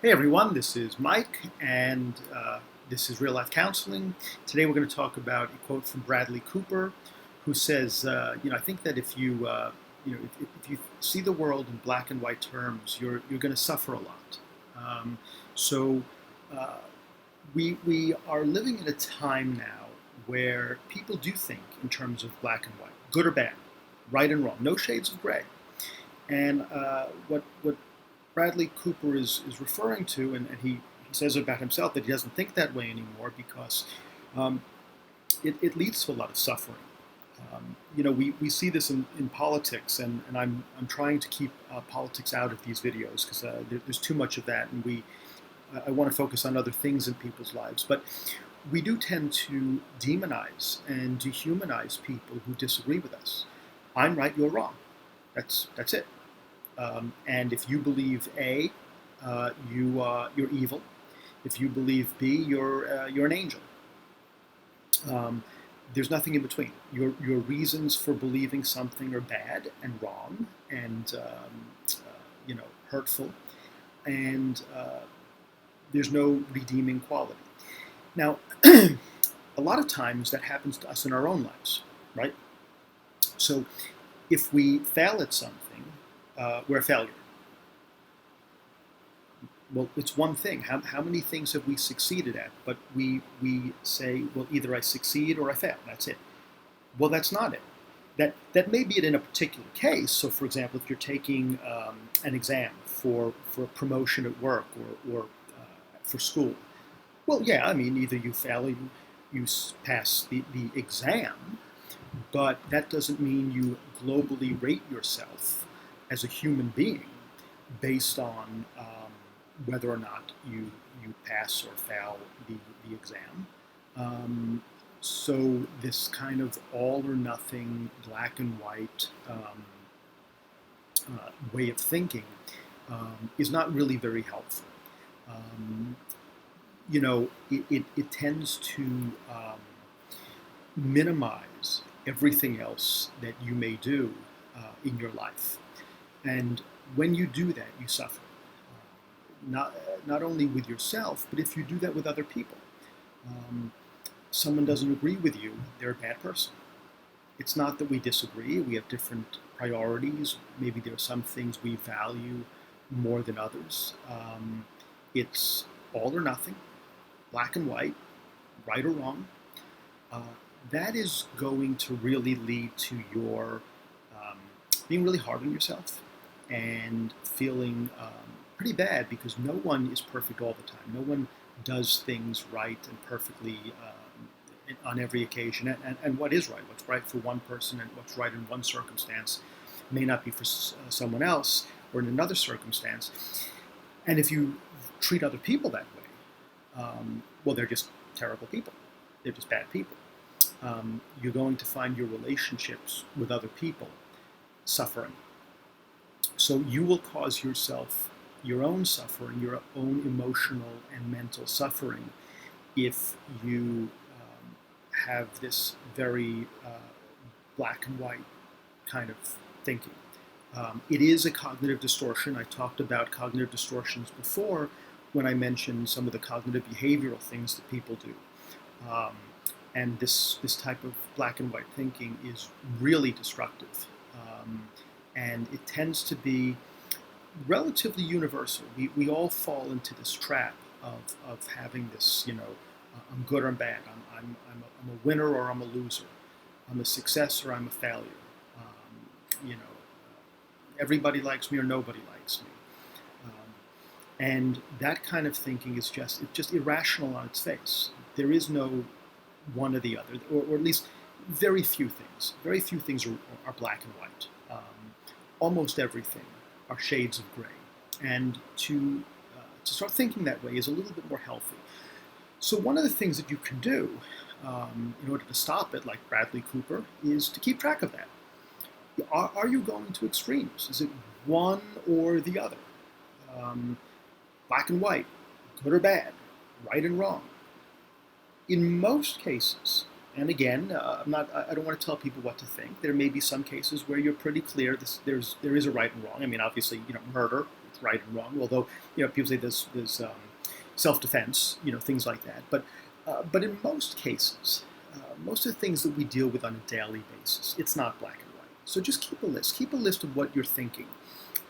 Hey everyone, this is Mike, and this is Real Life Counseling. Today we're going to talk about a quote from Bradley Cooper, who says, I think that if you see the world in black and white terms, you're going to suffer a lot. Um, so uh, we are living in a time now where people do think in terms of black and white, good or bad, right and wrong, no shades of gray. And what Bradley Cooper is referring to, and he says about himself that he doesn't think that way anymore because um, it leads to a lot of suffering. We see this in politics, and I'm trying to keep politics out of these videos because there's too much of that, and I want to focus on other things in people's lives. But we do tend to demonize and dehumanize people who disagree with us. I'm right, you're wrong. That's it. And if you believe A, you're evil. If you believe B, you're an angel. Um, there's nothing in between. Your reasons for believing something are bad and wrong and hurtful, and there's no redeeming quality. Now, a lot of times that happens to us in our own lives, right? So if we fail at something, we're a failure. Well, it's one thing. How many things have we succeeded at? But we say, well, either I succeed or I fail. That's it. Well, that's not it. That may be it in a particular case. So, for example, if you're taking an exam for a promotion at work or for school, well, yeah, I mean, either you fail or you pass the exam, but that doesn't mean you globally rate yourself as a human being based on whether or not you pass or fail the exam. So this kind of all or nothing, black and white way of thinking is not really very helpful. Um, it tends to minimize everything else that you may do in your life. And when you do that, you suffer. Not, not only with yourself, but if you do that with other people. Um, Someone doesn't agree with you, they're a bad person. It's not that we disagree, we have different priorities. Maybe there are some things we value more than others. It's all or nothing, black and white, right or wrong. Uh, that is going to really lead to your being really hard on yourself and feeling pretty bad because no one is perfect all the time. No one does things right and perfectly on every occasion. And what is right, what's right for one person and what's right in one circumstance may not be for someone else or in another circumstance. And if you treat other people that way, well, they're just terrible people. They're just bad people. You're going to find your relationships with other people suffering. So you will cause yourself your own suffering, your own emotional and mental suffering, if you have this very black and white kind of thinking. It is a cognitive distortion. I talked about cognitive distortions before when I mentioned some of the cognitive behavioral things that people do. And this type of black and white thinking is really destructive. And it tends to be relatively universal. We all fall into this trap of having this, I'm good or I'm bad. I'm a winner or I'm a loser. I'm a success or I'm a failure. Everybody likes me or nobody likes me. And that kind of thinking is just irrational on its face. There is no one or the other, or at least very few things. Very few things are black and white. Almost everything are shades of gray. And to start thinking that way is a little bit more healthy. So one of the things that you can do in order to stop it, like Bradley Cooper, is to keep track of that. Are you going to extremes? Is it one or the other? Black and white, good or bad, right and wrong. In most cases, and again, I don't want to tell people what to think. There may be some cases where you're pretty clear. There is a right and wrong. I mean, obviously, murder it's right and wrong. Although people say there's self-defense, things like that. But in most cases, most of the things that we deal with on a daily basis, it's not black and white. So just keep a list. Keep a list of what you're thinking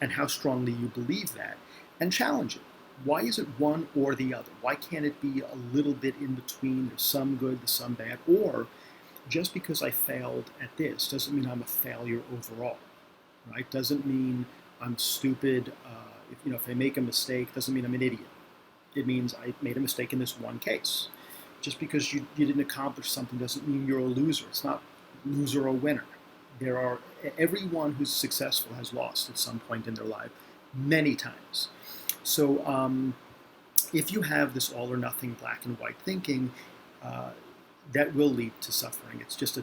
and how strongly you believe that, and challenge it. Why is it one or the other? Why can't it be a little bit in between? There's some good, there's some bad. Or just because I failed at this doesn't mean I'm a failure overall, right? Doesn't mean I'm stupid. If I make a mistake, doesn't mean I'm an idiot. It means I made a mistake in this one case. Just because you didn't accomplish something doesn't mean you're a loser. It's not loser or winner. Everyone who's successful has lost at some point in their life, many times. So if you have this all or nothing black and white thinking, that will lead to suffering. It's just a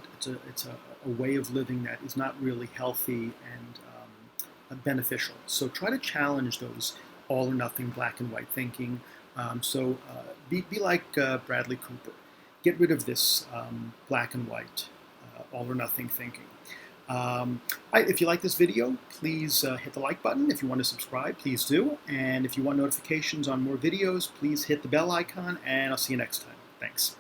way of living that is not really healthy and beneficial. So try to challenge those all or nothing black and white thinking. Be like Bradley Cooper. Get rid of this black and white, all or nothing thinking. If you like this video, please hit the like button. If you want to subscribe, please do. And if you want notifications on more videos, please hit the bell icon, and I'll see you next time. Thanks.